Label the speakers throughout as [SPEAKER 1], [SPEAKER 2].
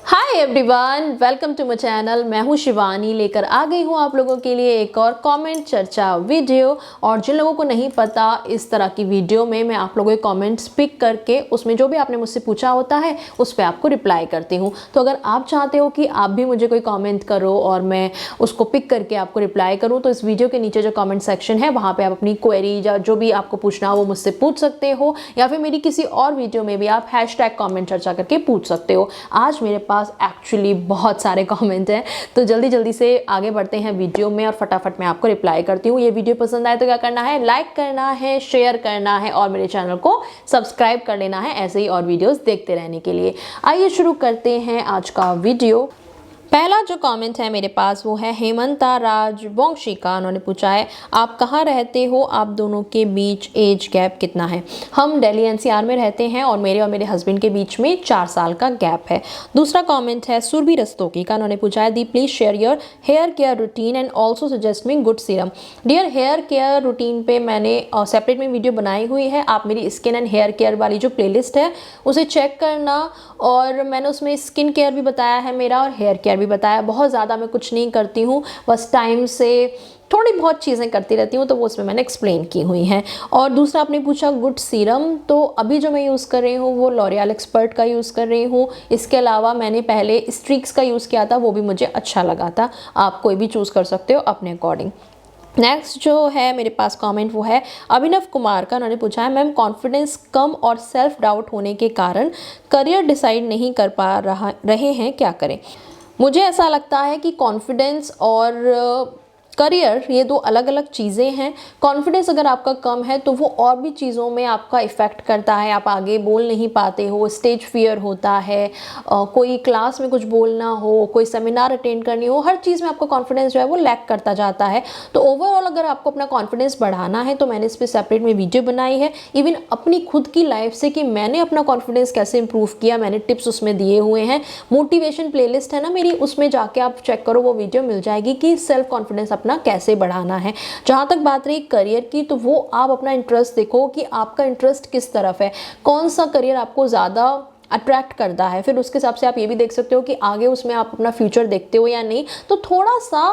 [SPEAKER 1] Hi everyone, welcome to my channel. मैं हूं शिवानी, लेकर आ गई हूं आप लोगों के लिए एक और कमेंट चर्चा वीडियो। और जिन लोगों को नहीं पता, इस तरह की वीडियो में मैं आप लोगों के कमेंट्स पिक करके उसमें जो भी आपने मुझसे पूछा होता है उस पर आपको रिप्लाई करती हूं। तो अगर आप चाहते हो कि आप भी मुझे कोई कॉमेंट करो और मैं उसको पिक करके आपको रिप्लाई करूँ, तो इस वीडियो के नीचे जो कॉमेंट सेक्शन है वहाँ पर आप अपनी क्वेरी या जो भी आपको पूछना हो वो मुझसे पूछ सकते हो, या फिर मेरी किसी और वीडियो में भी आप हैशटैग कॉमेंट चर्चा करके पूछ सकते हो। आज मेरे पास एक्चुअली बहुत सारे कमेंट हैं, तो जल्दी से आगे बढ़ते हैं वीडियो में और फटाफट मैं आपको रिप्लाई करती हूँ। ये वीडियो पसंद आए तो क्या करना है, लाइक करना है, शेयर करना है और मेरे चैनल को सब्सक्राइब कर लेना है ऐसे ही और वीडियोस देखते रहने के लिए। आइए शुरू करते हैं आज का वीडियो। पहला जो कमेंट है मेरे पास वो है हेमंता राजवंशी का। उन्होंने पूछा है, आप कहाँ रहते हो, आप दोनों के बीच एज गैप कितना है? हम दिल्ली एनसीआर में रहते हैं और मेरे हस्बैंड के बीच में 4 साल का गैप है। दूसरा कमेंट है सुरभि रस्तोगी का। उन्होंने पूछा है, दी please share your hair care routine and also suggest me good serum. Dear, hair care routine पे मैंने सेपरेट में वीडियो बनाई हुई है। आप मेरी स्किन एंड हेयर केयर वाली जो प्लेलिस्ट है उसे चेक करना, और मैंने उसमें स्किन केयर भी बताया है मेरा और हेयर केयर भी बताया। बहुत ज़्यादा मैं कुछ नहीं करती हूँ, बस टाइम से थोड़ी बहुत चीज़ें करती रहती हूँ, तो वो उसमें मैंने एक्सप्लेन की हुई हैं। और दूसरा आपने पूछा गुड सीरम, तो अभी जो मैं यूज़ कर रही हूँ वो लॉरियल एक्सपर्ट का यूज़ कर रही हूँ। इसके अलावा मैंने पहले स्ट्रीक्स का यूज़ किया था, वो भी मुझे अच्छा लगा था। आप कोई भी चूज़ कर सकते हो अपने अकॉर्डिंग। नेक्स्ट जो है मेरे पास कमेंट वो है अभिनव कुमार का। उन्होंने पूछा है, मैम कॉन्फिडेंस कम और सेल्फ डाउट होने के कारण करियर डिसाइड नहीं कर पा रहे हैं, क्या करें? मुझे ऐसा लगता है कि कॉन्फिडेंस और करियर ये दो अलग अलग चीज़ें हैं। कॉन्फिडेंस अगर आपका कम है तो वो और भी चीज़ों में आपका इफ़ेक्ट करता है। आप आगे बोल नहीं पाते हो, स्टेज फियर होता है, कोई क्लास में कुछ बोलना हो, कोई सेमिनार अटेंड करनी हो, हर चीज़ में आपका कॉन्फिडेंस जो है वो लैक करता जाता है। तो ओवरऑल अगर आपको अपना कॉन्फिडेंस बढ़ाना है तो मैंने इस पर सेपरेट में वीडियो बनाई है, इवन अपनी खुद की लाइफ से कि मैंने अपना कॉन्फिडेंस कैसे इंप्रूव किया, मैंने टिप्स उसमें दिए हुए हैं। मोटिवेशन प्लेलिस्ट है ना मेरी, उसमें जाके आप चेक करो, वो वीडियो मिल जाएगी कि सेल्फ कॉन्फिडेंस अपना कैसे बढ़ाना है। जहाँ तक बात रही करियर की, तो वो आप अपना इंटरेस्ट देखो कि आपका इंटरेस्ट किस तरफ है, कौन सा करियर आपको ज़्यादा अट्रैक्ट करता है। फिर उसके हिसाब से आप ये भी देख सकते हो कि आगे उसमें आप अपना फ्यूचर देखते हो या नहीं। तो थोड़ा सा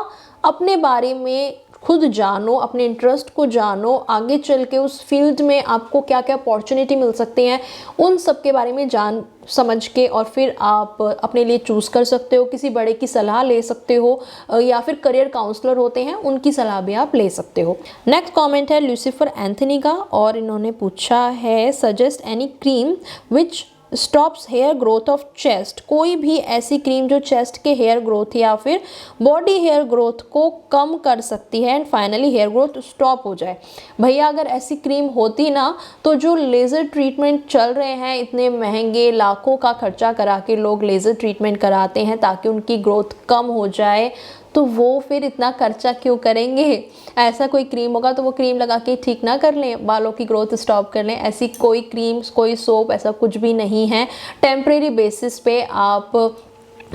[SPEAKER 1] अपने बारे में खुद जानो, अपने इंटरेस्ट को जानो, आगे चल के उस फील्ड में आपको क्या क्या अपॉर्चुनिटी मिल सकती हैं, उन सब के बारे में जान समझ के और फिर आप अपने लिए चूज़ कर सकते हो। किसी बड़े की सलाह ले सकते हो, या फिर करियर काउंसलर होते हैं उनकी सलाह भी आप ले सकते हो। नेक्स्ट कमेंट है लूसीफर एंथनी का, और इन्होंने पूछा है, suggest any cream which stops hair growth of chest. कोई भी ऐसी क्रीम जो चेस्ट के हेयर ग्रोथ या फिर बॉडी हेयर ग्रोथ को कम कर सकती है and finally hair growth stop हो जाए। भैया अगर ऐसी क्रीम होती ना, तो जो लेज़र ट्रीटमेंट चल रहे हैं, इतने महंगे लाखों का खर्चा करा के लोग लेज़र ट्रीटमेंट कराते हैं ताकि उनकी ग्रोथ कम हो जाए, तो वो फिर इतना खर्चा क्यों करेंगे? ऐसा कोई क्रीम होगा तो वो क्रीम लगा के ठीक ना कर लें, बालों की ग्रोथ स्टॉप कर लें? ऐसी कोई क्रीम, कोई सोप, ऐसा कुछ भी नहीं है। टेम्परेरी बेसिस पे आप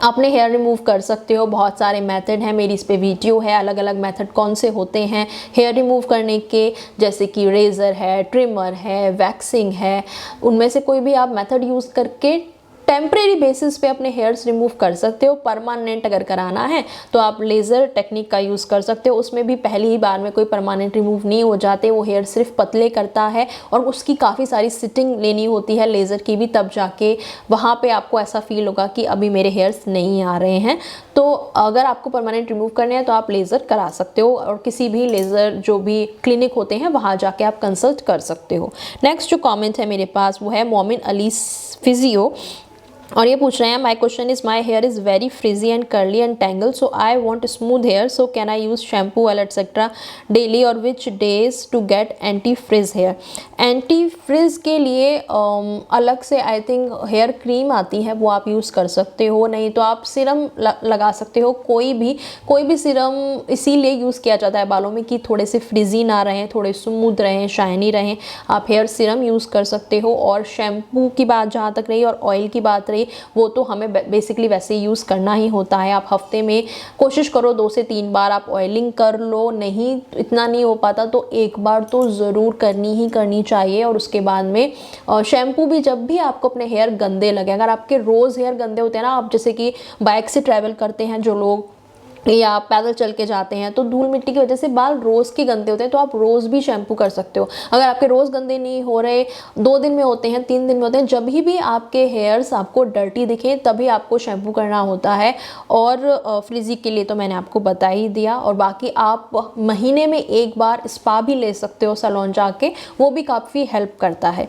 [SPEAKER 1] अपने हेयर रिमूव कर सकते हो। बहुत सारे मेथड हैं, मेरी इस पे वीडियो है, अलग अलग मेथड कौन से होते हैं हेयर रिमूव करने के, जैसे कि रेज़र है, ट्रिमर है, वैक्सिंग है। उनमें से कोई भी आप मेथड यूज़ करके टेम्परेरी बेसिस पे अपने हेयर्स रिमूव कर सकते हो। परमानेंट अगर कराना है तो आप लेज़र टेक्निक का यूज़ कर सकते हो। उसमें भी पहली ही बार में कोई परमानेंट रिमूव नहीं हो जाते, वो हेयर सिर्फ पतले करता है और उसकी काफ़ी सारी सिटिंग लेनी होती है लेज़र की भी, तब जाके वहाँ पे आपको ऐसा फील होगा कि अभी मेरे हेयर्स नहीं आ रहे हैं। तो अगर आपको परमानेंट रिमूव करने हैं तो आप लेज़र करा सकते हो, और किसी भी लेज़र जो भी क्लिनिक होते हैं वहाँ जाके आप कंसल्ट कर सकते हो। नेक्स्ट जो कॉमेंट है मेरे पास वो है मोमिन अली फिजियो, और ये पूछ रहे हैं, my question is my hair is very frizzy and curly and tangle, so I want smooth hair, so can I use shampoo oil etcetera daily, और which days to get anti frizz hair? Anti frizz के लिए अलग से I think hair cream आती है, वो आप use कर सकते हो। नहीं तो आप सिरम लगा सकते हो, कोई भी सिरम इसीलिए यूज़ किया जाता है बालों में कि थोड़े से फ्रिजी ना रहें, थोड़े स्मूथ रहें, शाइनी रहें। आप हेयर सिरम यूज़ कर सकते हो। और शैम्पू की बात जहाँ तक रही और ऑयल की बात रही, रही, वो तो हमें बेसिकली वैसे यूज़ करना ही होता है। आप हफ्ते में कोशिश करो 2 से 3 बार आप ऑयलिंग कर लो, नहीं इतना नहीं हो पाता तो एक बार तो ज़रूर करनी ही करनी चाहिए। और उसके बाद में शैम्पू भी, जब भी आपको अपने हेयर गंदे लगे, अगर आपके रोज़ हेयर गंदे होते हैं ना, आप जैसे कि बाइक से ट्रैवल करते हैं जो लोग या पैदल चल के जाते हैं, तो धूल मिट्टी की वजह से बाल रोज़ के गंदे होते हैं, तो आप रोज़ भी शैम्पू कर सकते हो। अगर आपके रोज़ गंदे नहीं हो रहे, 2 दिन में होते हैं, 3 दिन में होते हैं, जब भी आपके हेयर्स आपको डर्टी दिखे तभी आपको शैम्पू करना होता है। और फ्रिजी के लिए तो मैंने आपको बता ही दिया। और बाकी आप महीने में एक बार स्पा भी ले सकते हो सैलून जाके, वो भी काफ़ी हेल्प करता है।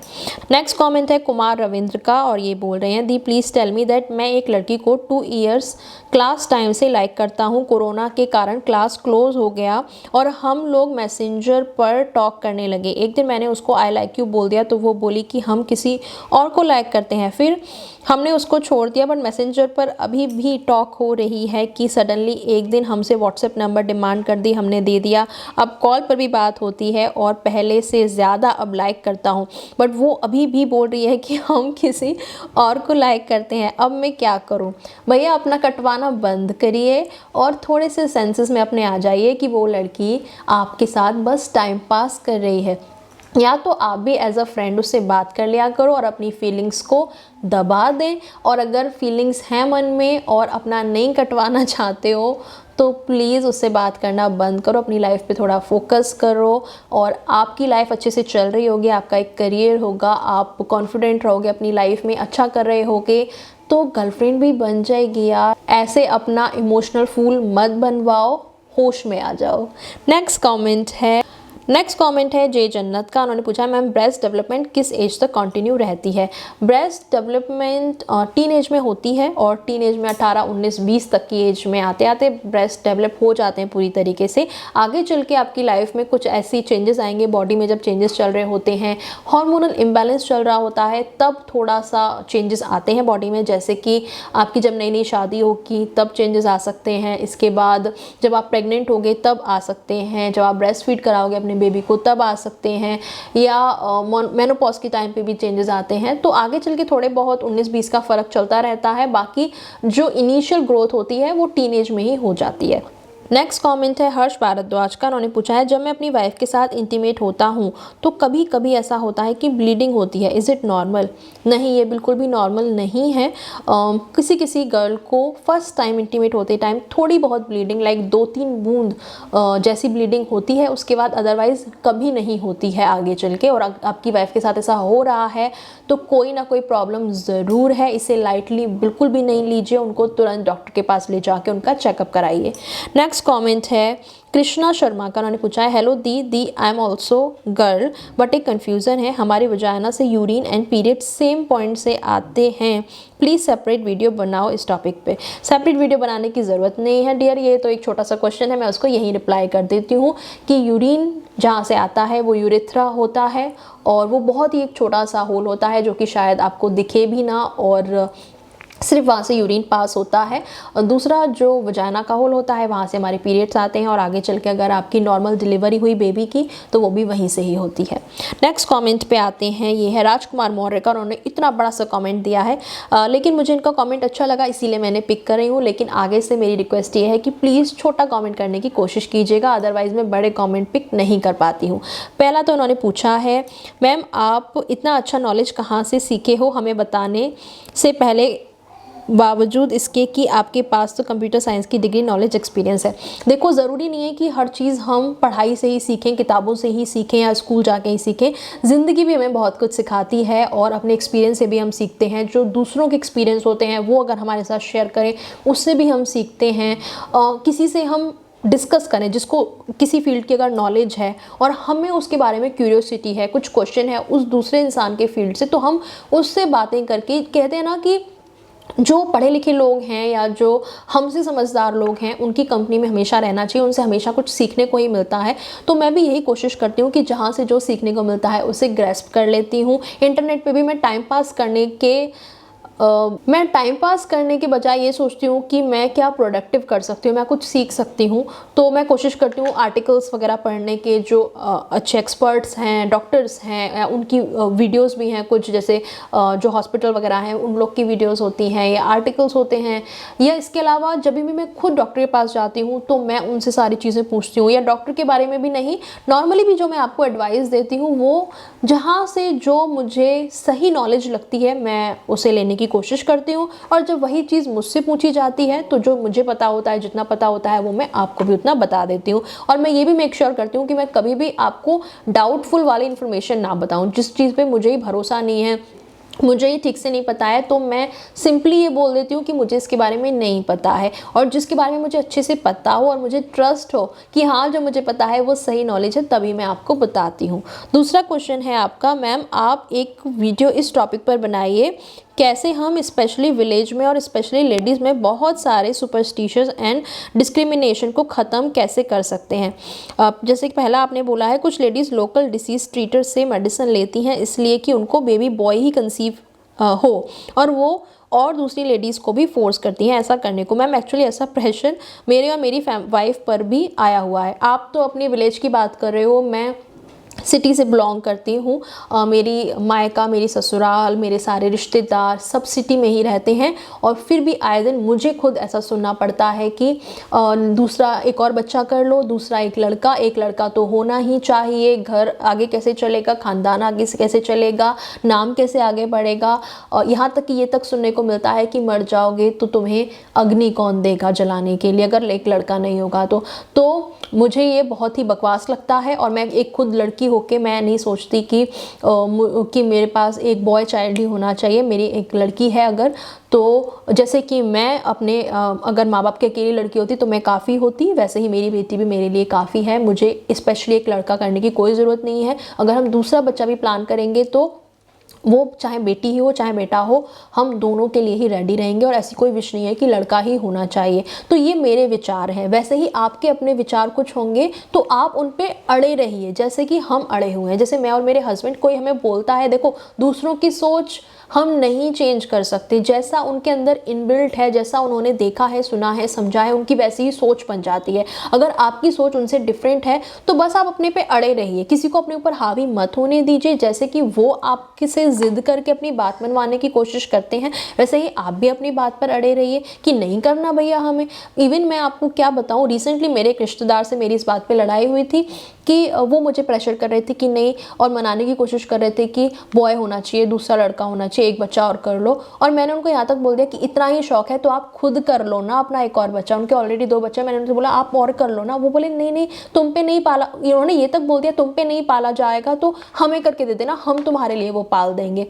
[SPEAKER 1] नेक्स्ट कॉमेंट है कुमार रविंद्र का, और ये बोल रहे हैं दी प्लीज़ टेल मी दैट मैं एक लड़की को 2 ईयर्स क्लास टाइम से लाइक करता हूँ। कोरोना के कारण क्लास क्लोज हो गया और हम लोग मैसेंजर पर टॉक करने लगे। एक दिन मैंने उसको आई लाइक यू बोल दिया तो वो बोली कि हम किसी और को लाइक करते हैं। फिर हमने उसको छोड़ दिया, बट मैसेंजर पर अभी भी टॉक हो रही है कि सडनली एक दिन हमसे व्हाट्सएप नंबर डिमांड कर दी, हमने दे दिया। अब कॉल पर भी बात होती है और पहले से ज़्यादा अब लाइक करता हूँ, बट वो अभी भी बोल रही है कि हम किसी और को लाइक करते हैं। अब मैं क्या करूँ? भैया अपना कटवाना बंद करिए और थोड़े से सेंसेस में अपने आ जाइए कि वो लड़की आपके साथ बस टाइम पास कर रही है, या तो आप भी एज अ फ्रेंड उससे बात कर लिया करो और अपनी फीलिंग्स को दबा दें। और अगर फीलिंग्स हैं मन में और अपना नहीं कटवाना चाहते हो तो प्लीज़ उससे बात करना बंद करो, अपनी लाइफ पे थोड़ा फोकस करो और आपकी लाइफ अच्छे से चल रही होगी, आपका एक करियर होगा, आप कॉन्फिडेंट रहोगे, अपनी लाइफ में अच्छा कर रहे होगे तो गर्लफ्रेंड भी बन जाएगी यार। ऐसे अपना इमोशनल फूल मत बनवाओ, होश में आ जाओ। नेक्स्ट कमेंट है जय जन्नत का। उन्होंने पूछा मैम ब्रेस्ट डेवलपमेंट किस एज तक कंटिन्यू रहती है? ब्रेस्ट डेवलपमेंट टीन एज में होती है और टीन एज में 18, 19, 20 तक की एज में आते आते ब्रेस्ट डेवलप हो जाते हैं पूरी तरीके से। आगे चल के आपकी लाइफ में कुछ ऐसी चेंजेस आएंगे बॉडी में, जब चेंजेस चल रहे होते हैं, हार्मोनल इम्बैलेंस चल रहा होता है, तब थोड़ा सा चेंजेस आते हैं बॉडी में। जैसे कि आपकी जब नई नई शादी होगी तब चेंजेस आ सकते हैं, इसके बाद जब आप प्रेग्नेंट होगे तब आ सकते हैं, जब आप ब्रेस्ट फीड कराओगे अपने बेबी को तब आ सकते हैं, या मेनोपॉज के टाइम पे भी चेंजेस आते हैं। तो आगे चल के थोड़े बहुत 19-20 का फ़र्क चलता रहता है, बाकी जो इनिशियल ग्रोथ होती है वो टीनेज में ही हो जाती है। नेक्स्ट कमेंट है हर्ष भारद्वाज का। उन्होंने पूछा है जब मैं अपनी वाइफ के साथ इंटीमेट होता हूँ तो कभी कभी ऐसा होता है कि ब्लीडिंग होती है, इज़ इट नॉर्मल? नहीं, ये बिल्कुल भी नॉर्मल नहीं है। किसी किसी गर्ल को फर्स्ट टाइम इंटीमेट होते टाइम थोड़ी बहुत ब्लीडिंग, लाइक 2-3 बूंद जैसी ब्लीडिंग होती है, उसके बाद अदरवाइज़ कभी नहीं होती है आगे चल के। और आपकी वाइफ के साथ ऐसा हो रहा है तो कोई ना कोई प्रॉब्लम ज़रूर है, इसे लाइटली बिल्कुल भी नहीं लीजिए, उनको तुरंत डॉक्टर के पास ले जाके उनका चेकअप कराइए। नेक्स्ट कमेंट है कृष्णा शर्मा का। उन्होंने पूछा है hello the I am also girl but एक कन्फ्यूज़न है, हमारे वजाइना से urine and period same point से आते हैं, प्लीज़ सेपरेट वीडियो बनाओ इस टॉपिक पे। सेपरेट वीडियो बनाने की ज़रूरत नहीं है डियर, ये तो एक छोटा सा क्वेश्चन है, मैं उसको यहीं रिप्लाई कर देती हूँ कि यूरिन जहाँ से आता है वो यूरेथ्रा होता है और वो बहुत ही एक छोटा सा होल होता है जो कि शायद आपको दिखे भी ना, और सिर्फ वहाँ से यूरिन पास होता है। और दूसरा जो वजाइना का होल होता है वहाँ से हमारे पीरियड्स आते हैं, और आगे चल के अगर आपकी नॉर्मल डिलीवरी हुई बेबी की तो वो भी वहीं से ही होती है। नेक्स्ट कमेंट पे आते हैं, ये है राजकुमार मौर्य का। उन्होंने इतना बड़ा सा कमेंट दिया है, लेकिन मुझे इनका कमेंट अच्छा लगा इसीलिए मैंने पिक कर रही हूँ। लेकिन आगे से मेरी रिक्वेस्ट ये है कि प्लीज़ छोटा कमेंट करने की कोशिश कीजिएगा, अदरवाइज़ मैं बड़े कमेंट पिक नहीं कर पाती हूँ। पहला तो उन्होंने पूछा है मैम आप इतना अच्छा नॉलेज कहाँ से सीखे हो, हमें बताने से पहले बावजूद इसके कि आपके पास तो कंप्यूटर साइंस की डिग्री, नॉलेज, एक्सपीरियंस है। देखो ज़रूरी नहीं है कि हर चीज़ हम पढ़ाई से ही सीखें, किताबों से ही सीखें या स्कूल जाके ही सीखें। ज़िंदगी भी हमें बहुत कुछ सिखाती है और अपने एक्सपीरियंस से भी हम सीखते हैं। जो दूसरों के एक्सपीरियंस होते हैं वो अगर हमारे साथ शेयर करें उससे भी हम सीखते हैं। किसी से हम डिस्कस करें जिसको किसी फील्ड की अगर नॉलेज है और हमें उसके बारे में क्यूरियोसिटी है, कुछ क्वेश्चन है उस दूसरे इंसान के फील्ड से, तो हम उससे बातें करके, कहते हैं ना कि जो पढ़े लिखे लोग हैं या जो हमसे समझदार लोग हैं उनकी कंपनी में हमेशा रहना चाहिए, उनसे हमेशा कुछ सीखने को ही मिलता है। तो मैं भी यही कोशिश करती हूँ कि जहाँ से जो सीखने को मिलता है उसे ग्रैस्प कर लेती हूँ। इंटरनेट पे भी मैं टाइम पास करने के मैं टाइम पास करने के बजाय ये सोचती हूँ कि मैं क्या प्रोडक्टिव कर सकती हूँ, मैं कुछ सीख सकती हूँ। तो मैं कोशिश करती हूँ आर्टिकल्स वगैरह पढ़ने के, जो अच्छे एक्सपर्ट्स हैं, डॉक्टर्स हैं, उनकी वीडियोस भी हैं कुछ, जैसे जो हॉस्पिटल वगैरह हैं उन लोग की वीडियोस होती हैं या आर्टिकल्स होते हैं। या इसके अलावा जब भी मैं खुद डॉक्टर के पास जाती हूँ तो मैं उनसे सारी चीज़ें पूछती हूँ, या डॉक्टर के बारे में भी नहीं, नॉर्मली भी जो मैं आपको एडवाइस देती हूँ वो जहाँ से जो मुझे सही नॉलेज लगती है मैं उसे लेने की कोशिश करती हूँ। और जब वही चीज़ मुझसे पूछी जाती है तो जो मुझे पता होता है, जितना पता होता है वो मैं आपको भी उतना बता देती हूँ। और मैं ये भी मेक श्योर करती हूँ कि मैं कभी भी आपको डाउटफुल वाली इन्फॉर्मेशन ना बताऊँ। जिस चीज़ पे मुझे ही भरोसा नहीं है, मुझे ये ठीक से नहीं पता है, तो मैं सिंपली ये बोल देती हूँ कि मुझे इसके बारे में नहीं पता है। और जिसके बारे में मुझे अच्छे से पता हो और मुझे ट्रस्ट हो कि हाँ जो मुझे पता है वो सही नॉलेज है, तभी मैं आपको बताती हूँ। दूसरा क्वेश्चन है आपका, मैम आप एक वीडियो इस टॉपिक पर बनाइए, कैसे हम स्पेशली विलेज में और स्पेशली लेडीज़ में बहुत सारे सुपरस्टिशियस एंड डिस्क्रिमिनेशन को ख़त्म कैसे कर सकते हैं। जैसे कि पहला आपने बोला है, कुछ लेडीज़ लोकल डिसीज़ ट्रीटर से मेडिसिन लेती हैं इसलिए कि उनको बेबी बॉय ही कंसीव हो, और वो और दूसरी लेडीज़ को भी फोर्स करती हैं ऐसा करने को। मैम एक्चुअली ऐसा प्रेशर मेरे और मेरी वाइफ पर भी आया हुआ है। आप तो अपनी विलेज की बात कर रहे हो, मैं सिटी से बिलोंग करती हूँ। मेरी मायका, मेरी ससुराल, मेरे सारे रिश्तेदार सब सिटी में ही रहते हैं, और फिर भी आए दिन मुझे खुद ऐसा सुनना पड़ता है कि दूसरा एक और बच्चा कर लो, दूसरा एक लड़का तो होना ही चाहिए, घर आगे कैसे चलेगा, ख़ानदान आगे कैसे चलेगा, नाम कैसे आगे बढ़ेगा। यहाँ तक कि ये तक सुनने को मिलता है कि मर जाओगे तो तुम्हें अग्नि कौन देगा जलाने के लिए अगर एक लड़का नहीं होगा तो मुझे ये बहुत ही बकवास लगता है। और मैं एक खुद लड़की होके मैं नहीं सोचती कि मेरे पास एक बॉय चाइल्ड ही होना चाहिए, मेरी एक लड़की है अगर, तो जैसे कि मैं अपने अगर माँ बाप की अकेली लड़की होती तो मैं काफ़ी होती, वैसे ही मेरी बेटी भी मेरे लिए काफ़ी है। मुझे स्पेशली एक लड़का करने की कोई ज़रूरत नहीं है। अगर हम दूसरा बच्चा भी प्लान करेंगे तो वो चाहे बेटी ही हो चाहे बेटा हो, हम दोनों के लिए ही रेडी रहेंगे, और ऐसी कोई विश नहीं है कि लड़का ही होना चाहिए। तो ये मेरे विचार हैं। वैसे ही आपके अपने विचार कुछ होंगे तो आप उन पे अड़े रहिए, जैसे कि हम अड़े हुए हैं। जैसे मैं और मेरे हस्बैंड, कोई हमें बोलता है, देखो दूसरों की सोच हम नहीं चेंज कर सकते, जैसा उनके अंदर इनबिल्ट है, जैसा उन्होंने देखा है, सुना है, समझा है, उनकी वैसी ही सोच बन जाती है। अगर आपकी सोच उनसे डिफरेंट है तो बस आप अपने पे अड़े रहिए, किसी को अपने ऊपर हावी मत होने दीजिए। जैसे कि वो आपके से जिद करके अपनी बात मनवाने की कोशिश करते हैं, वैसे ही आप भी अपनी बात पर अड़े रहिए कि नहीं करना भैया हमें। इवन मैं आपको क्या बताऊं, रिसेंटली मेरे एक रिश्तेदार से मेरी इस बात पे लड़ाई हुई थी कि वो मुझे प्रेशर कर रहे थे कि नहीं, और मनाने की कोशिश कर रहे थे कि बॉय होना चाहिए, दूसरा लड़का होना चाहिए, एक बच्चा और कर लो। और मैंने उनको यहाँ तक बोल दिया कि इतना ही शौक है तो आप खुद कर लो ना अपना एक और बच्चा। उनके ऑलरेडी 2 बच्चे, मैंने उनसे बोला आप और कर लो ना। वो बोले नहीं नहीं तुम पे नहीं पाला, इन्होंने ये तक बोल दिया तुम पे नहीं पाला जाएगा तो हमें करके दे देना, हम तुम्हारे लिए वो पाल देंगे।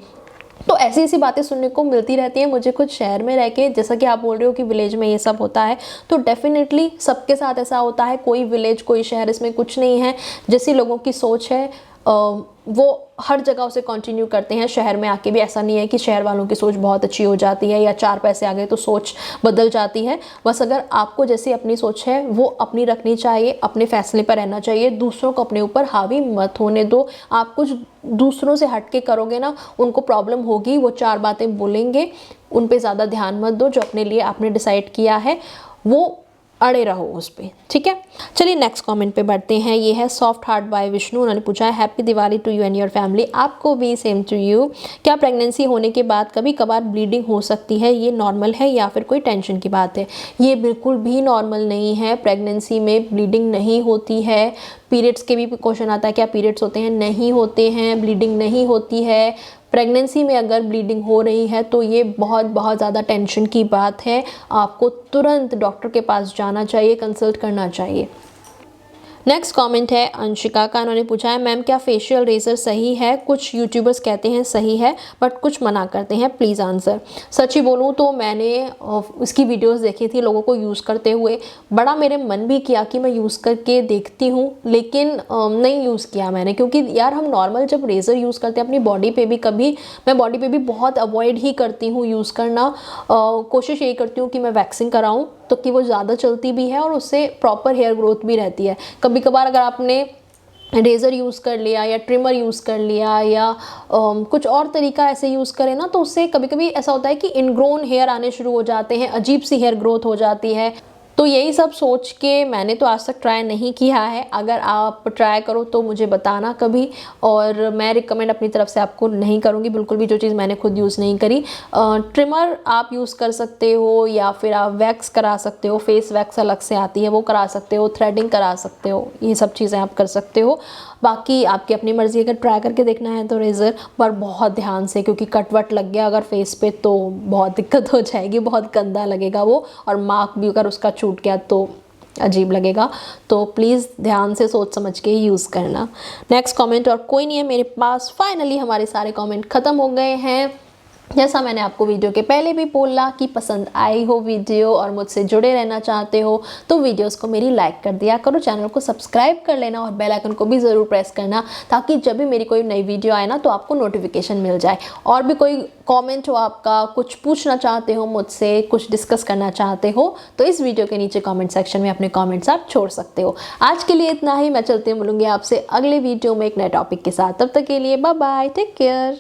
[SPEAKER 1] तो ऐसी ऐसी बातें सुनने को मिलती रहती हैं मुझे खुद शहर में रह के। जैसा कि आप बोल रहे हो कि विलेज में ये सब होता है, तो डेफिनेटली सबके साथ ऐसा होता है, कोई विलेज कोई शहर इसमें कुछ नहीं है। जैसी लोगों की सोच है वो हर जगह उसे कंटिन्यू करते हैं। शहर में आके भी ऐसा नहीं है कि शहर वालों की सोच बहुत अच्छी हो जाती है या 4 पैसे आ गए तो सोच बदल जाती है। बस अगर आपको जैसी अपनी सोच है वो अपनी रखनी चाहिए, अपने फैसले पर रहना चाहिए, दूसरों को अपने ऊपर हावी मत होने दो। आप कुछ दूसरों से हट के करोगे ना, उनको प्रॉब्लम होगी, वो 4 बातें बोलेंगे, उन पे ज़्यादा ध्यान मत दो। जो अपने लिए आपने डिसाइड किया है वो अड़े रहो उस पर, ठीक है। चलिए नेक्स्ट कमेंट पे बढ़ते हैं। ये है सॉफ्ट हार्ट बाय विष्णु। उन्होंने पूछा है happy Diwali to you and your family. आपको भी सेम टू यू। क्या प्रेगनेंसी होने के बाद कभी कभार ब्लीडिंग हो सकती है, ये नॉर्मल है या फिर कोई टेंशन की बात है? ये बिल्कुल भी नॉर्मल नहीं है। प्रेगनेंसी में ब्लीडिंग नहीं होती है। पीरियड्स के भी क्वेश्चन आता है क्या पीरियड्स होते हैं? नहीं होते हैं, ब्लीडिंग नहीं होती है। प्रेगनेंसी में अगर ब्लीडिंग हो रही है तो ये बहुत बहुत ज़्यादा टेंशन की बात है। आपको तुरंत डॉक्टर के पास जाना चाहिए, कंसल्ट करना चाहिए। नेक्स्ट कमेंट है अंशिका का। उन्होंने पूछा है मैम क्या फेशियल रेजर सही है? कुछ यूट्यूबर्स कहते हैं सही है बट कुछ मना करते हैं, प्लीज़ आंसर। सच ही बोलूँ तो मैंने उसकी वीडियोस देखी थी लोगों को यूज़ करते हुए, बड़ा मेरे मन भी किया कि मैं यूज़ करके देखती हूँ, लेकिन नहीं यूज़ किया मैंने। क्योंकि यार हम नॉर्मल जब रेज़र यूज़ करते हैं अपनी बॉडी पे भी, कभी मैं बॉडी पे भी बहुत अवॉइड ही करती हूँ यूज़ करना। कोशिश यही करती हूँ कि मैं वैक्सिंग कराऊँ तो कि वो ज़्यादा चलती भी है और उससे प्रॉपर हेयर ग्रोथ भी रहती है। कभी कभार अगर आपने रेज़र यूज़ कर लिया या ट्रिमर यूज़ कर लिया या कुछ और तरीका ऐसे यूज़ करें ना, तो उससे कभी कभी ऐसा होता है कि इनग्रोन हेयर आने शुरू हो जाते हैं, अजीब सी हेयर ग्रोथ हो जाती है। तो यही सब सोच के मैंने तो आज तक ट्राई नहीं किया है। अगर आप ट्राई करो तो मुझे बताना कभी, और मैं रिकमेंड अपनी तरफ से आपको नहीं करूँगी बिल्कुल भी, जो चीज़ मैंने खुद यूज़ नहीं करी। ट्रिमर आप यूज़ कर सकते हो, या फिर आप वैक्स करा सकते हो, फेस वैक्स अलग से आती है वो करा सकते हो, थ्रेडिंग करा सकते हो, ये सब चीज़ें आप कर सकते हो। बाकी आपकी अपनी मर्ज़ी, अगर ट्राई करके देखना है तो रेज़र पर बहुत ध्यान से, क्योंकि कट वट लग गया अगर फेस पे तो बहुत दिक्कत हो जाएगी, बहुत गंदा लगेगा वो, और मार्क भी अगर उसका छूट गया तो अजीब लगेगा। तो प्लीज़ ध्यान से सोच समझ के ही यूज़ करना। नेक्स्ट कमेंट और कोई नहीं है मेरे पास। फाइनली हमारे सारे कमेंट ख़त्म हो गए हैं। जैसा मैंने आपको वीडियो के पहले भी बोला कि पसंद आई हो वीडियो और मुझसे जुड़े रहना चाहते हो तो वीडियोस को मेरी लाइक कर दिया करो, चैनल को सब्सक्राइब कर लेना और बेल आइकन को भी ज़रूर प्रेस करना, ताकि जब भी मेरी कोई नई वीडियो आए ना तो आपको नोटिफिकेशन मिल जाए। और भी कोई कमेंट हो आपका, कुछ पूछना चाहते हो मुझसे, कुछ डिस्कस करना चाहते हो, तो इस वीडियो के नीचे कॉमेंट सेक्शन में अपने कॉमेंट्स आप छोड़ सकते हो। आज के लिए इतना ही, मैं चलती हूँ, मिलूंगी आपसे अगले वीडियो में एक नए टॉपिक के साथ। तब तक के लिए बाय बाय, टेक केयर।